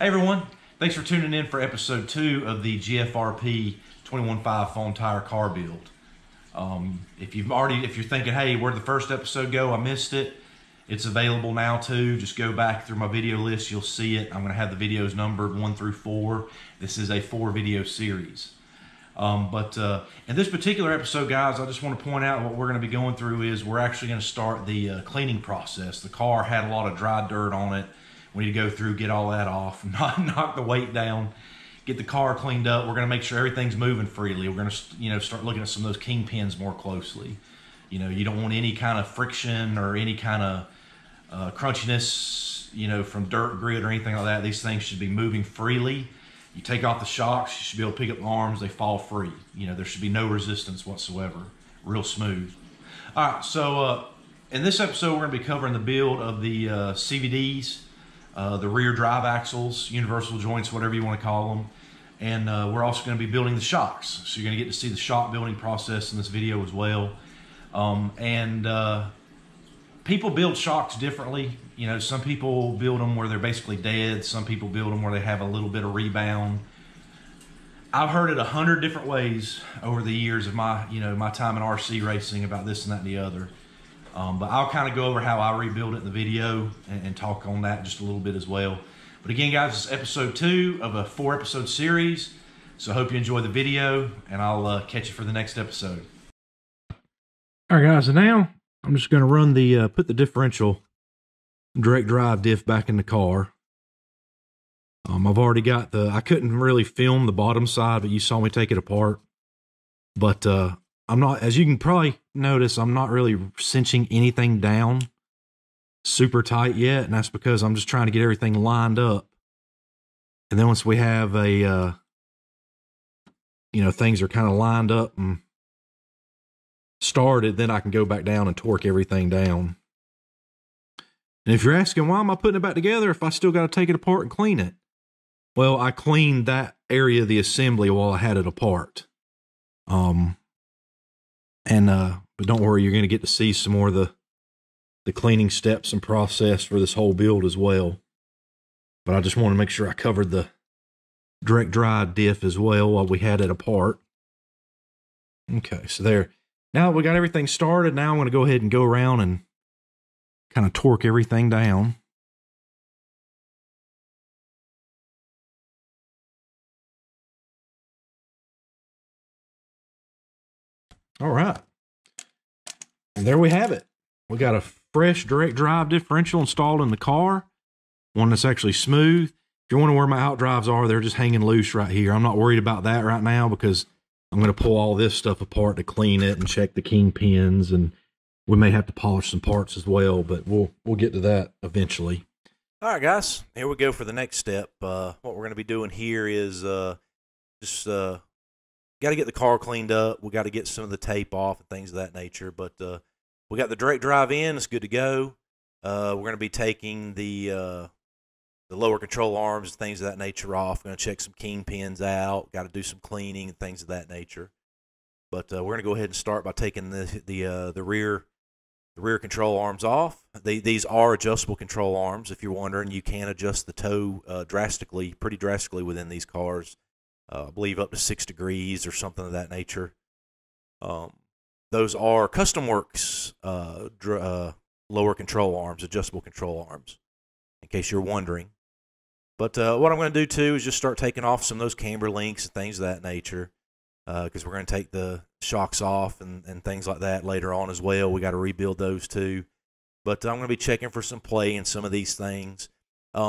Hey everyone, thanks for tuning in for episode 2 of the GFRP 21.5 foam tire car build. If you're thinking, hey, where'd the first episode go? I missed it. It's available now too. Just go back through my video list, you'll see it. I'm going to have the videos numbered 1 through 4. This is a 4-video series. In this particular episode, guys, I just want to point out what we're going to be going through is we're actually going to start the cleaning process. The car had a lot of dry dirt on it. We need to go through, get all that off, knock the weight down, get the car cleaned up. We're going to make sure everything's moving freely. We're going to, start looking at some of those kingpins more closely. You don't want any kind of friction or any kind of crunchiness, from dirt, grit, or anything like that. These things should be moving freely. You take off the shocks, you should be able to pick up the arms, they fall free. There should be no resistance whatsoever. Real smooth. All right, so in this episode, we're going to be covering the build of the CVDs, the rear drive axles, universal joints, whatever you want to call them. And we're also going to be building the shocks. So you're going to get to see the shock building process in this video as well. People build shocks differently. Some people build them where they're basically dead. Some people build them where they have a little bit of rebound. I've heard it 100 different ways over the years of my, my time in RC racing about this and that and the other. But I'll kind of go over how I rebuild it in the video and talk on that just a little bit as well. But again, guys, this is episode 2 of a 4-episode series. So I hope you enjoy the video, and I'll catch you for the next episode. All right, guys, and now I'm just going to run the put the differential direct drive diff back in the car. I've already got I couldn't really film the bottom side, but you saw me take it apart. But I'm not, as you can probably notice, I'm not really cinching anything down super tight yet, and that's because I'm just trying to get everything lined up. And then once we have things are kind of lined up and started, then I can go back down and torque everything down. And if you're asking, why am I putting it back together if I still got to take it apart and clean it? Well, I cleaned that area of the assembly while I had it apart. But don't worry, you're going to get to see some more of the cleaning steps and process for this whole build as well. But I just want to make sure I covered the direct drive diff as well while we had it apart. Okay, so there. Now that we got everything started, now I'm going to go ahead and go around and kind of torque everything down. All right. And there we have it. We got a fresh direct drive differential installed in the car. One that's actually smooth. If you're wondering where my out drives are, they're just hanging loose right here. I'm not worried about that right now because I'm going to pull all this stuff apart to clean it and check the kingpins, and we may have to polish some parts as well, but we'll get to that eventually. All right, guys, here we go for the next step. What we're going to be doing here is just got to get the car cleaned up. We got to get some of the tape off and things of that nature. But we got the direct drive in. It's good to go. We're going to be taking the lower control arms and things of that nature off. We're going to check some kingpins out. Got to do some cleaning and things of that nature. But we're going to go ahead and start by taking the rear control arms off. These are adjustable control arms. If you're wondering, you can adjust the toe pretty drastically within these cars. I believe up to 6 degrees or something of that nature. Those are Custom Works lower control arms, adjustable control arms, in case you're wondering. But what I'm going to do too is just start taking off some of those camber links and things of that nature, because we're going to take the shocks off and things like that later on as well. We got to rebuild those too. But I'm going to be checking for some play in some of these things.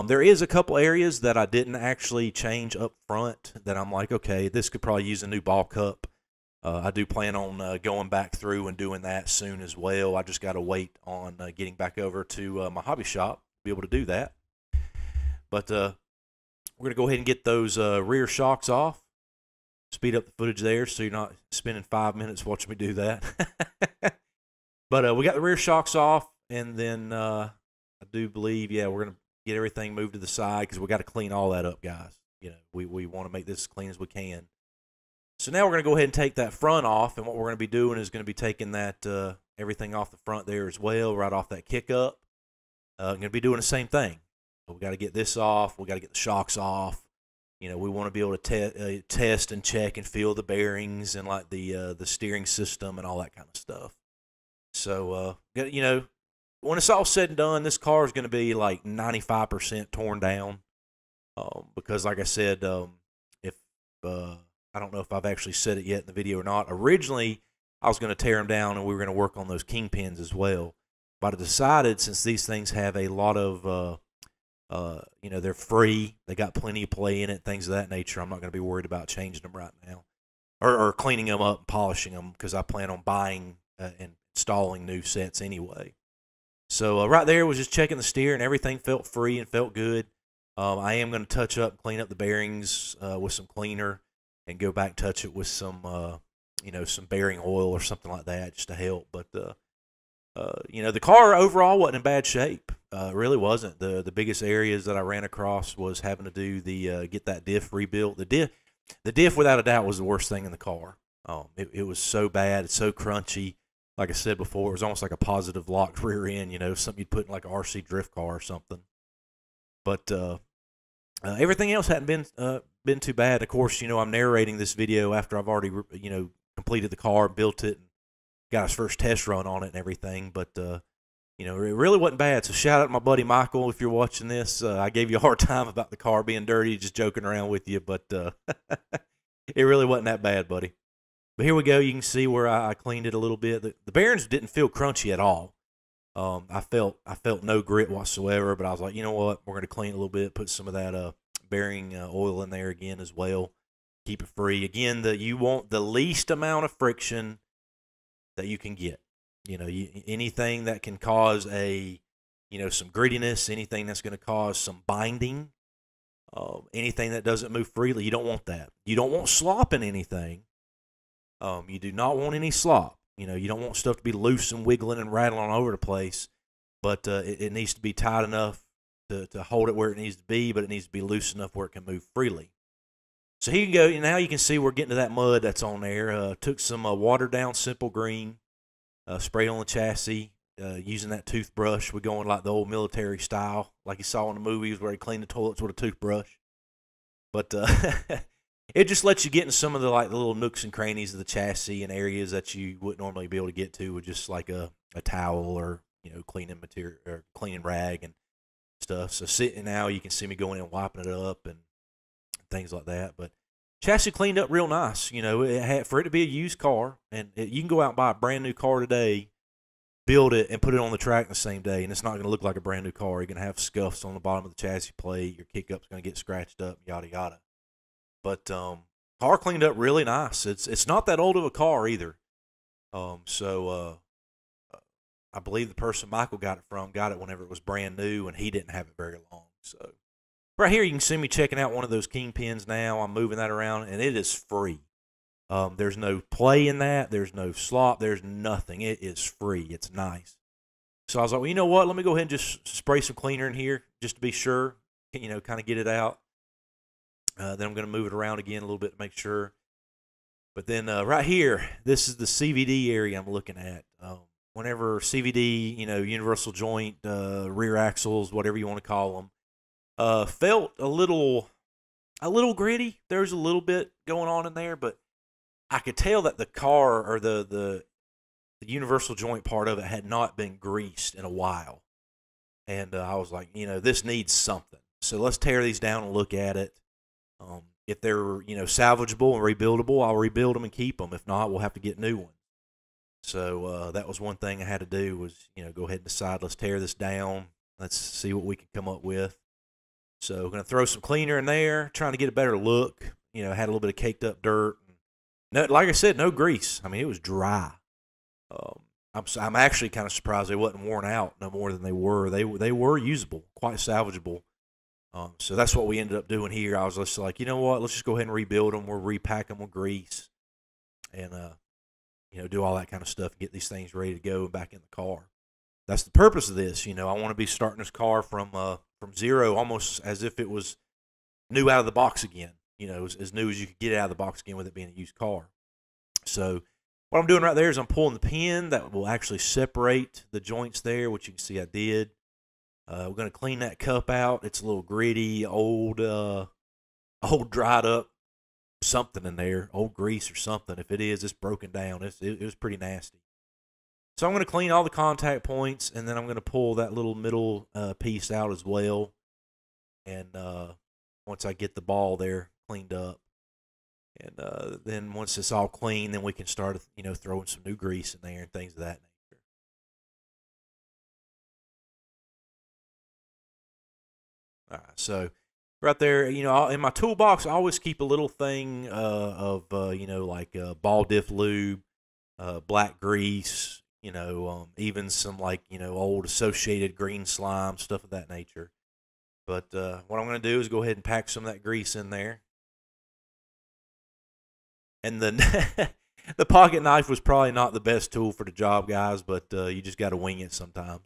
There is a couple areas that I didn't actually change up front that I'm like, okay, this could probably use a new ball cup. I do plan on going back through and doing that soon as well. I just got to wait on getting back over to my hobby shop to be able to do that. But we're going to go ahead and get those rear shocks off. Speed up the footage there so you're not spending 5 minutes watching me do that. But we got the rear shocks off, and then I do believe, yeah, we're going to get everything moved to the side because we got to clean all that up, guys. We want to make this as clean as we can. So now we're going to go ahead and take that front off, and what we're going to be doing is going to be taking that everything off the front there as well, right off that kick up. I'm going to be doing the same thing. We got to get this off. We got to get the shocks off. You know, we want to be able to test and check and feel the bearings and like the steering system and all that kind of stuff. So, you know, when it's all said and done, this car is going to be like 95% torn down. Because like I said, if I don't know if I've actually said it yet in the video or not. Originally, I was going to tear them down and we were going to work on those kingpins as well. But I decided, since these things have a lot of you know, they're free, they got plenty of play in it, things of that nature, I'm not going to be worried about changing them right now or cleaning them up and polishing them, because I plan on buying and installing new sets anyway. So right there was just checking the steer, and everything felt free and felt good. I am going to touch up, clean up the bearings with some cleaner, and go back touch it with some you know, some bearing oil or something like that just to help. But you know, the car overall wasn't in bad shape. It really wasn't. The biggest areas that I ran across was having to do the get that diff rebuilt. The diff without a doubt was the worst thing in the car. It was so bad. It's so crunchy. Like I said before, it was almost like a positive locked rear end. You know, something you'd put in like a RC drift car or something. But everything else hadn't been too bad. Of course, you know, I'm narrating this video after I've already, you know, completed the car, built it, and got his first test run on it and everything. But you know, it really wasn't bad. So shout out to my buddy Michael if you're watching this. I gave you a hard time about the car being dirty, just joking around with you, but it really wasn't that bad, buddy. But here we go. You can see where I cleaned it a little bit. The bearings didn't feel crunchy at all. I felt no grit whatsoever, but I was like, you know what? We're going to clean it a little bit, put some of that bearing oil in there again as well. Keep it free. Again, you want the least amount of friction that you can get. You know, anything that can cause you know, some grittiness, anything that's going to cause some binding, anything that doesn't move freely, you don't want that. You don't want slop in anything. You do not want any slop. You know, you don't want stuff to be loose and wiggling and rattling all over the place, but it needs to be tight enough to hold it where it needs to be, but it needs to be loose enough where it can move freely. So here you go. Now you can see we're getting to that mud that's on there. Took some watered down simple green, sprayed on the chassis, using that toothbrush. We're going like the old military style, like you saw in the movies where they clean the toilets with a toothbrush. But it just lets you get in some of the little nooks and crannies of the chassis and areas that you wouldn't normally be able to get to with just like a towel or, you know, cleaning material or cleaning rag and stuff. So sitting now, you can see me going in and wiping it up and things like that. But chassis cleaned up real nice. You know, for it to be a used car, and you can go out and buy a brand new car today, build it, and put it on the track the same day, and it's not going to look like a brand new car. You're going to have scuffs on the bottom of the chassis plate. Your kickup's going to get scratched up, yada yada. But car cleaned up really nice. It's not that old of a car either. So I believe the person Michael got it from got it whenever it was brand new, and he didn't have it very long. So right here you can see me checking out one of those kingpins now. I'm moving that around, and it is free. There's no play in that. There's no slop. There's nothing. It is free. It's nice. So I was like, well, you know what? Let me go ahead and just spray some cleaner in here just to be sure, you know, kind of get it out. Then I'm going to move it around again a little bit to make sure. But then right here, this is the CVD area I'm looking at. Whenever CVD, you know, universal joint, rear axles, whatever you want to call them, felt a little gritty. There's a little bit going on in there, but I could tell that the car or the universal joint part of it had not been greased in a while. And I was like, you know, this needs something. So let's tear these down and look at it. If they're, you know, salvageable and rebuildable, I'll rebuild them and keep them. If not, we'll have to get new ones. So that was one thing I had to do was, you know, go ahead and decide, let's tear this down. Let's see what we can come up with. So we're going to throw some cleaner in there, trying to get a better look. You know, had a little bit of caked up dirt. No, like I said, no grease. I mean, it was dry. I'm actually kind of surprised they wasn't worn out no more than they were. They were usable, quite salvageable. So that's what we ended up doing here. I was just like, you know what? Let's just go ahead and rebuild them. We'll repack them with grease, and you know, do all that kind of stuff and get these things ready to go and back in the car. That's the purpose of this. You know, I want to be starting this car from zero, almost as if it was new out of the box again. You know, as new as you could get it out of the box again with it being a used car. So what I'm doing right there is I'm pulling the pin that will actually separate the joints there, which you can see I did. We're going to clean that cup out. It's a little gritty, old dried up something in there, old grease or something. If it is, it's broken down. It was pretty nasty. So I'm going to clean all the contact points, and then I'm going to pull that little middle piece out as well. And once I get the ball there cleaned up, and then once it's all clean, then we can start, throwing some new grease in there and things of that nature. All right, so right there, in my toolbox, I always keep a little thing of, like ball diff lube, black grease, even some old associated green slime, stuff of that nature. But what I'm going to do is go ahead and pack some of that grease in there. And then the pocket knife was probably not the best tool for the job, guys, but you just got to wing it sometimes.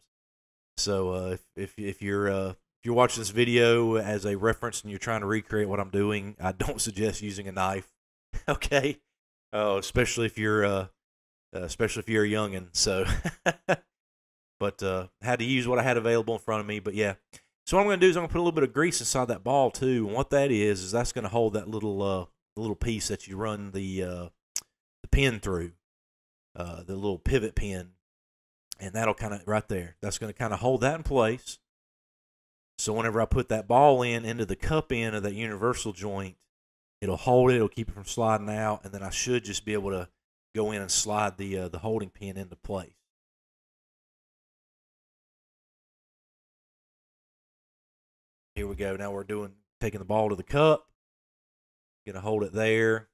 So if you're watching this video as a reference and you're trying to recreate what I'm doing, I don't suggest using a knife. Okay, especially if you're a youngin'. So, but had to use what I had available in front of me. But yeah, so what I'm going to do is I'm going to put a little bit of grease inside that ball too. And what that is that's going to hold that little piece that you run the pin through, the little pivot pin, and that'll kind of right there. That's going to kind of hold that in place. So whenever I put that ball into the cup end of that universal joint, it'll hold it. It'll keep it from sliding out, and then I should just be able to go in and slide the holding pin into place. Here we go. Now we're taking the ball to the cup. Gonna hold it there.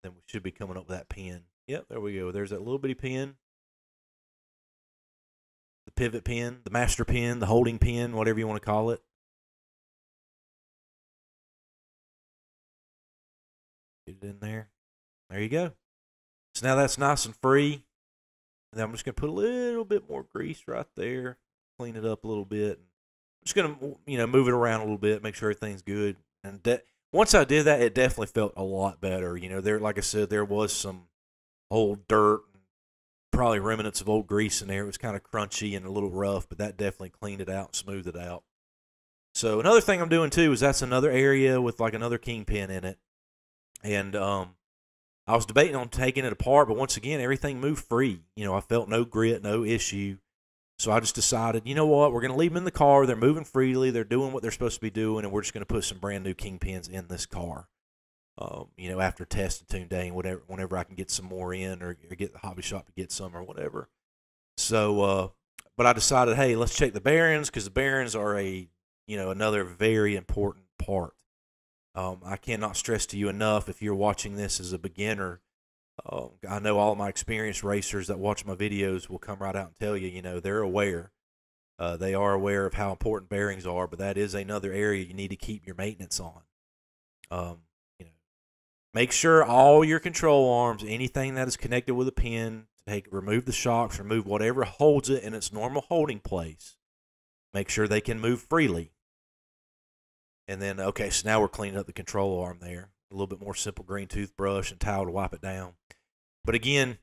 Then we should be coming up with that pin. Yep, there we go. There's that little bitty pin. The pivot pin, the master pin, the holding pin, whatever you want to call it. Get it in there. There you go. So now that's nice and free. And then I'm just going to put a little bit more grease right there. Clean it up a little bit. I'm just going to, move it around a little bit, make sure everything's good. And once I did that, it definitely felt a lot better. There, like I said, there was some old dirt, probably remnants of old grease in there. It was kind of crunchy and a little rough, but that definitely cleaned it out and smoothed it out. So another thing I'm doing too is that's another area with like another kingpin in it. And I was debating on taking it apart, but once again, everything moved free. I felt no grit, no issue. So I just decided, you know what, we're going to leave them in the car. They're moving freely. They're doing what they're supposed to be doing, and we're just going to put some brand new kingpins in this car. After test and tune day and whenever I can get some more in or get the hobby shop to get some or whatever. So, but I decided, hey, let's check the bearings because the bearings are another very important part. I cannot stress to you enough, if you're watching this as a beginner, I know all of my experienced racers that watch my videos will come right out and tell you, they're aware. They are aware of how important bearings are, but that is another area you need to keep your maintenance on. Make sure all your control arms, anything that is connected with a pin, remove the shocks, remove whatever holds it in its normal holding place. Make sure they can move freely. And then, okay, so now we're cleaning up the control arm there. A little bit more simple green toothbrush and towel to wipe it down. But again,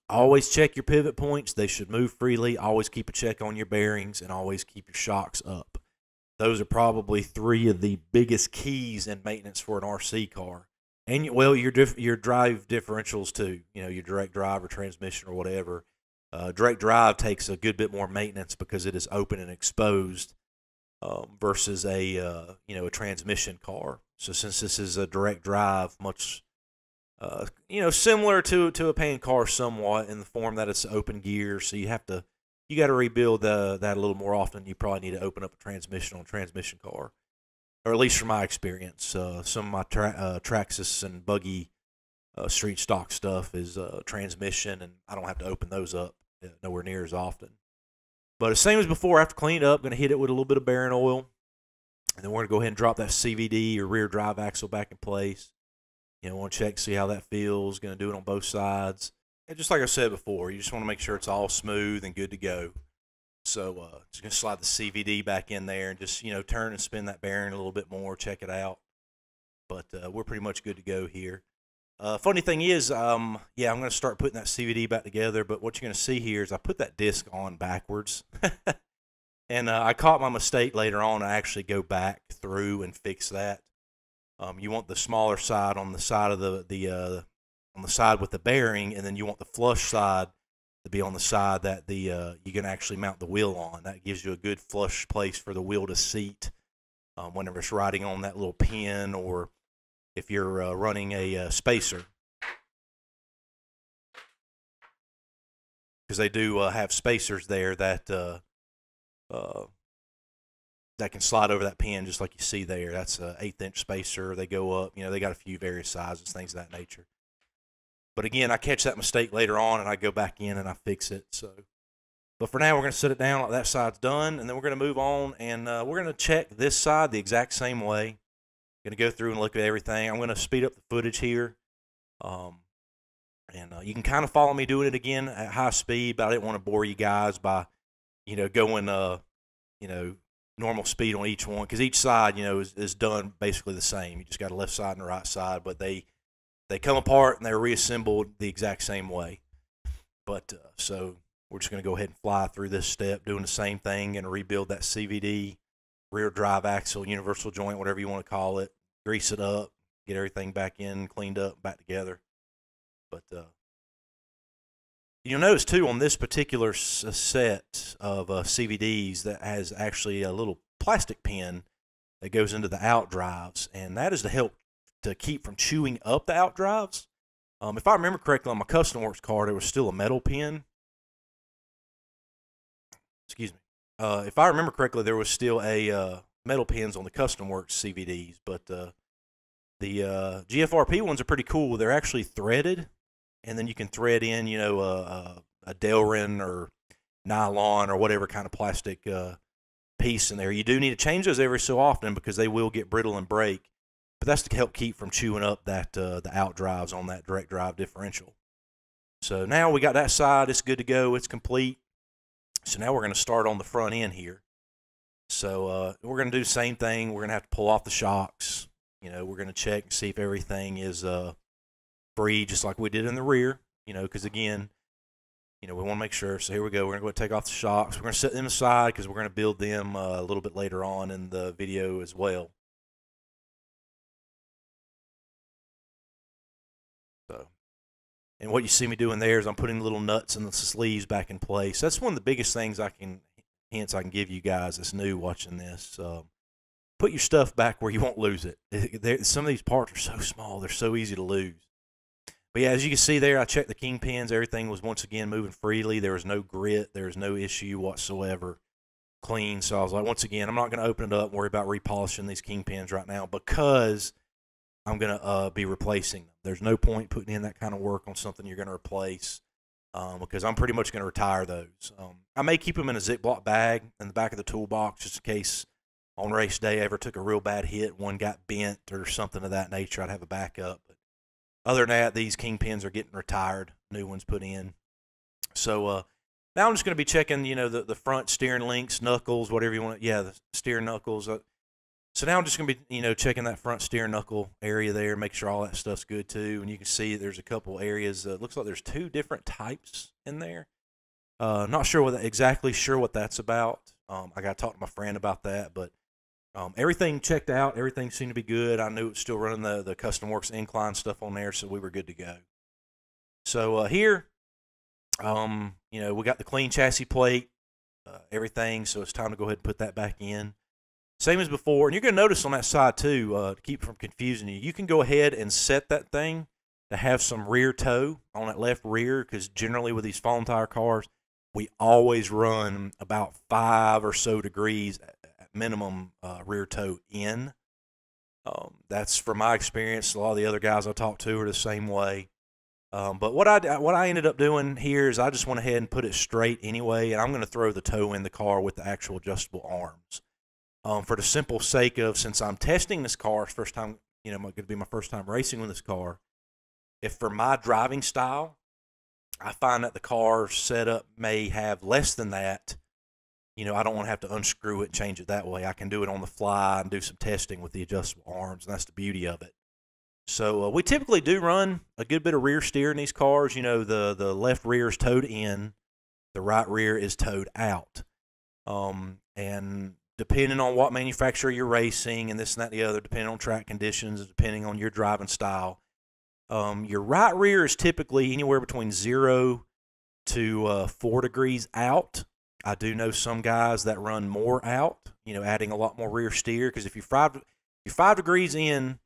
always check your pivot points. They should move freely. Always keep a check on your bearings and always keep your shocks up. Those are probably three of the biggest keys in maintenance for an RC car. And, well, your drive differentials too, your direct drive or transmission or whatever. Direct drive takes a good bit more maintenance because it is open and exposed versus a transmission car. So since this is a direct drive, much similar to a pan car somewhat in the form that it's open gear, so you got to rebuild that a little more often. You probably need to open up a transmission on a transmission car. Or at least from my experience, some of my Traxxas and buggy street stock stuff is transmission, and I don't have to open those up nowhere near as often. But the same as before, after cleaning up, I'm going to hit it with a little bit of bearing oil, and then we're going to go ahead and drop that CVD or rear drive axle back in place. Want to check, see how that feels. Going to do it on both sides. And just like I said before, you just want to make sure it's all smooth and good to go. So just going to slide the CVD back in there and just, turn and spin that bearing a little bit more, check it out. But we're pretty much good to go here. Funny thing is, yeah, I'm going to start putting that CVD back together, but what you're going to see here is I put that disc on backwards. And I caught my mistake later on. I actually go back through and fix that. You want the smaller side on the side of on the side with the bearing, and then you want the flush side to be on the side that you can actually mount the wheel on. That gives you a good flush place for the wheel to seat whenever it's riding on that little pin, or if you're running a spacer. Because they do have spacers there that that can slide over that pin just like you see there. That's an 1/8 inch spacer. They go up, they got a few various sizes, things of that nature. But again, I catch that mistake later on and I go back in and I fix it. But for now, we're going to set it down like that side's done, and then we're going to move on, and we're going to check this side the exact same way. Going to go through and look at everything. I'm going to speed up the footage here. And you can kind of follow me doing it again at high speed, but I didn't want to bore you guys by, going, normal speed on each one, because each side, is done basically the same. You just got a left side and a right side, but they come apart and they're reassembled the exact same way. But so we're just going to go ahead and fly through this step, doing the same thing, and rebuild that CVD, rear drive axle, universal joint, whatever you want to call it, grease it up, get everything back in, cleaned up, back together. But you'll notice too on this particular set of CVDs that has actually a little plastic pin that goes into the out drives, and that is to help to keep from chewing up the out drives. If I remember correctly, on my Custom Works car, there was still a metal pin. Excuse me. If I remember correctly, there was still a metal pins on the Custom Works CVDs, but the GFRP ones are pretty cool. They're actually threaded, and then you can thread in, a Delrin or nylon or whatever kind of plastic piece in there. You do need to change those every so often because they will get brittle and break, but that's to help keep from chewing up that the out drives on that direct drive differential. So now we got that side. It's good to go. It's complete. So now we're going to start on the front end here. So we're going to do the same thing. We're going to have to pull off the shocks. We're going to check and see if everything is free, just like we did in the rear, because again, we want to make sure. So here we go. We're going to go take off the shocks. We're going to set them aside because we're going to build them a little bit later on in the video as well. So, and what you see me doing there is I'm putting the little nuts and the sleeves back in place. That's one of the biggest things I can give you guys that's new watching this. Put your stuff back where you won't lose it. Some of these parts are so small, they're so easy to lose. But yeah, as you can see there, I checked the kingpins. Everything was once again moving freely. There was no grit. There was no issue whatsoever. Clean. So I was like, once again, I'm not going to open it up and worry about repolishing these kingpins right now because I'm going to be replacing them. There's no point putting in that kind of work on something you're going to replace because I'm pretty much going to retire those. I may keep them in a Ziploc bag in the back of the toolbox just in case on race day I ever took a real bad hit, one got bent or something of that nature. I'd have a backup. But other than that, these kingpins are getting retired, new ones put in. So now I'm just going to be checking, the front steering links, knuckles, whatever you want. Yeah, the steering knuckles. So now I'm just going to be, checking that front steering knuckle area there, make sure all that stuff's good too. And you can see there's a couple areas. It looks like there's 2 different types in there. Not sure exactly sure what that's about. I got to talk to my friend about that, but everything checked out. Everything seemed to be good. I knew it was still running the Custom Works incline stuff on there, so we were good to go. So here, we got the clean chassis plate, everything. So it's time to go ahead and put that back in. Same as before, and you're going to notice on that side too, to keep from confusing you, you can go ahead and set that thing to have some rear toe on that left rear, because generally with these foam tire cars, we always run about 5 or so degrees at minimum rear toe in. That's from my experience. A lot of the other guys I talked to are the same way. But what I ended up doing here is I just went ahead and put it straight anyway, and I'm going to throw the toe in the car with the actual adjustable arms. For the simple sake of, since I'm testing this car, first time, going to be my first time racing with this car. If for my driving style, I find that the car setup may have less than that, I don't want to have to unscrew it and change it that way. I can do it on the fly and do some testing with the adjustable arms, and that's the beauty of it. So we typically do run a good bit of rear steer in these cars. You know, the left rear is towed in, the right rear is towed out. And depending on what manufacturer you're racing and this and that and the other, depending on track conditions, depending on your driving style, your right rear is typically anywhere between 0 to 4 degrees out. I do know some guys that run more out, you know, adding a lot more rear steer, because if you're 5 degrees in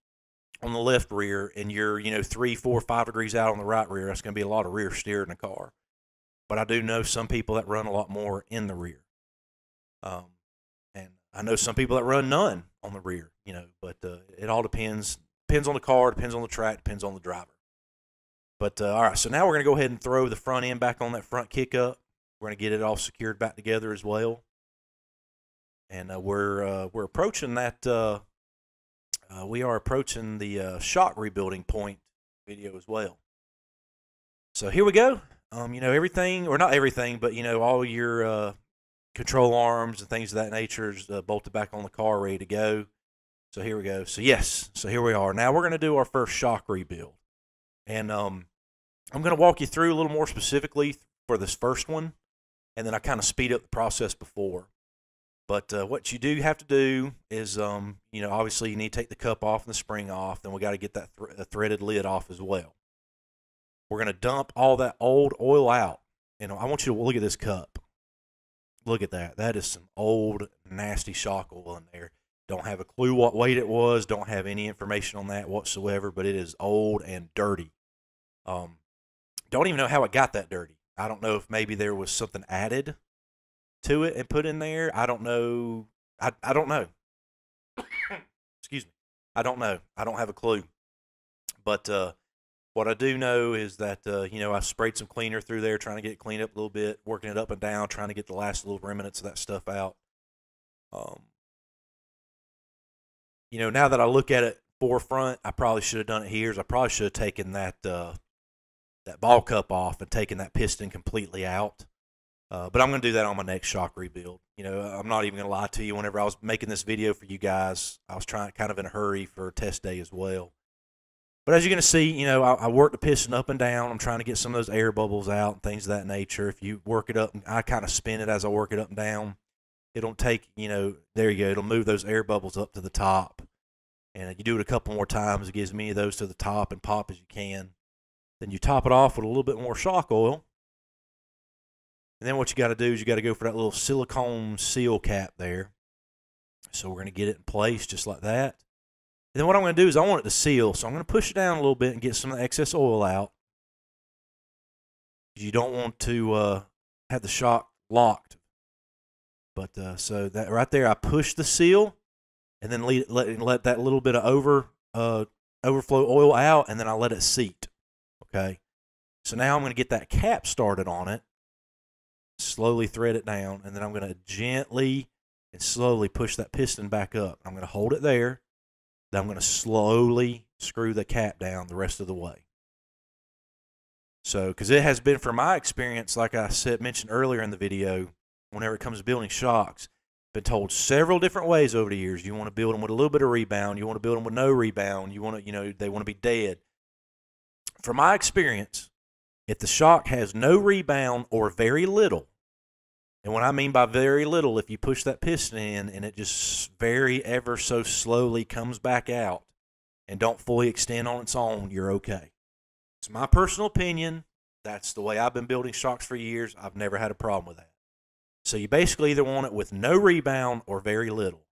on the left rear and you're, you know, 3, 4, 5 degrees out on the right rear, that's going to be a lot of rear steer in the car. But I do know some people that run a lot more in the rear. And I know some people that run none on the rear, you know, but it all depends. Depends on the car, depends on the track, depends on the driver. But all right, so now we're going to go ahead and throw the front end back on that front kick up. We're going to get it all secured back together as well. And we're approaching that. We are approaching the shock rebuilding point video as well. So here we go. You know, everything, or not everything, but, you know, all your control arms and things of that nature is bolted back on the car, ready to go. So here we go. So yes, so here we are. Now we're going to do our first shock rebuild. And I'm going to walk you through a little more specifically for this first one, and then I kind of speed up the process before. But what you do have to do is, you know, obviously you need to take the cup off and the spring off. Then we got to get that threaded lid off as well. We're going to dump all that old oil out. And I want you to look at this cup. Look at that. That is some old, nasty shock oil in there. Don't have a clue what weight it was. Don't have any information on that whatsoever, but it is old and dirty. Don't even know how it got that dirty. I don't know if maybe there was something added to it and put in there. I don't know. I don't know. Excuse me. I don't know. I don't have a clue. But what I do know is that, you know, I sprayed some cleaner through there, trying to get it cleaned up a little bit, working it up and down, trying to get the last little remnants of that stuff out. You know, now that I look at it forefront, I probably should have done it here. I probably should have taken that that ball cup off and taken that piston completely out. But I'm going to do that on my next shock rebuild. You know, I'm not even going to lie to you. Whenever I was making this video for you guys, I was trying kind of in a hurry for test day as well. But as you're going to see, you know, I work the piston up and down. I'm trying to get some of those air bubbles out and things of that nature. If you work it up, I kind of spin it as I work it up and down. It'll take, you know, there you go. It'll move those air bubbles up to the top. And you do it a couple more times. It gives many of those to the top and pop as you can. Then you top it off with a little bit more shock oil. And then what you got to do is you got to go for that little silicone seal cap there. So we're going to get it in place just like that. And then what I'm going to do is I want it to seal. So I'm going to push it down a little bit and get some of the excess oil out. You don't want to have the shock locked. But so that right there, I push the seal and then let that little bit of overflow oil out, and then I let it seat. Okay. So now I'm going to get that cap started on it. Slowly thread it down, and then I'm going to gently and slowly push that piston back up. I'm going to hold it there. Then I'm going to slowly screw the cap down the rest of the way. So, because it has been, from my experience, like I mentioned earlier in the video, whenever it comes to building shocks, been told several different ways over the years. You want to build them with a little bit of rebound. You want to build them with no rebound. You want to, you know, they want to be dead. From my experience, if the shock has no rebound or very little, and what I mean by very little, if you push that piston in and it just very ever so slowly comes back out and don't fully extend on its own, you're okay. It's my personal opinion. That's the way I've been building shocks for years. I've never had a problem with that. So you basically either want it with no rebound or very little.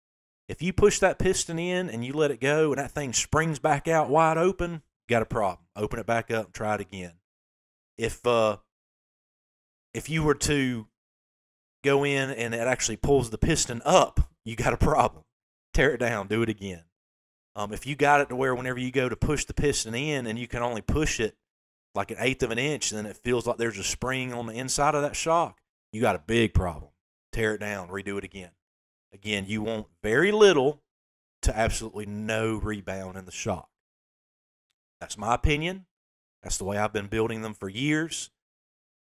If you push that piston in and you let it go and that thing springs back out wide open, you got a problem. Open it back up and try it again. If you were to go in and it actually pulls the piston up, you got a problem. Tear it down, do it again. If you got it to where whenever you go to push the piston in and you can only push it like 1/8 of an inch, then it feels like there's a spring on the inside of that shock, you got a big problem. Tear it down, redo it again. Again, you want very little to absolutely no rebound in the shock. That's my opinion. That's the way I've been building them for years.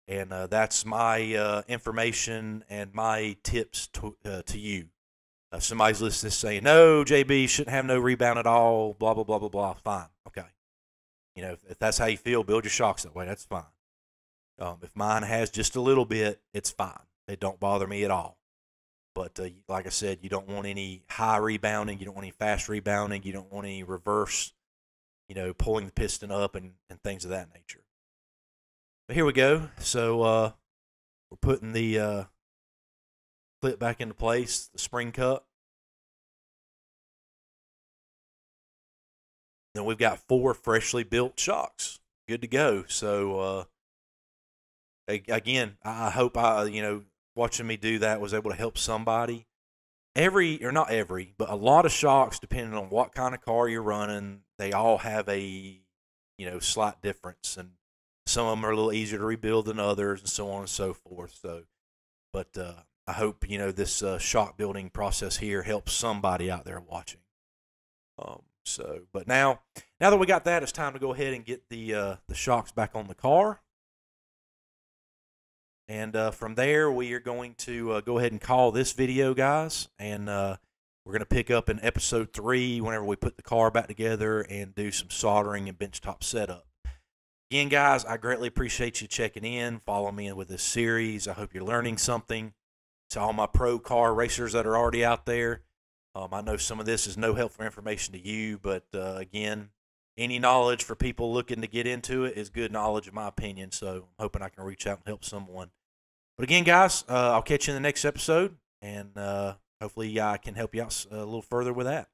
And that's my information and my tips to you. Somebody's listening to this saying, no, JB shouldn't have no rebound at all, blah, blah, blah, blah, blah. Fine. Okay. You know, if that's how you feel, build your shocks that way. That's fine. If mine has just a little bit, it's fine. They don't bother me at all. But like I said, you don't want any high rebounding. You don't want any fast rebounding. You don't want any reverse, you know, pulling the piston up and things of that nature. But here we go. So we're putting the clip back into place, the spring cup. Then we've got 4 freshly built shocks. Good to go. So, again, I hope watching me do that was able to help somebody. Not every, but a lot of shocks, depending on what kind of car you're running, they all have a, slight difference. And some of them are a little easier to rebuild than others and so on and so forth. So, but I hope, this shock building process here helps somebody out there watching. But now that we got that, it's time to go ahead and get the shocks back on the car. And from there, we are going to go ahead and call this video, guys. And we're going to pick up in episode 3 whenever we put the car back together and do some soldering and benchtop setup. Again, guys, I greatly appreciate you checking in, following me with this series. I hope you're learning something. To all my pro car racers that are already out there, I know some of this is no helpful information to you, but again, any knowledge for people looking to get into it is good knowledge in my opinion, so I'm hoping I can reach out and help someone. But again, guys, I'll catch you in the next episode, and hopefully I can help you out a little further with that.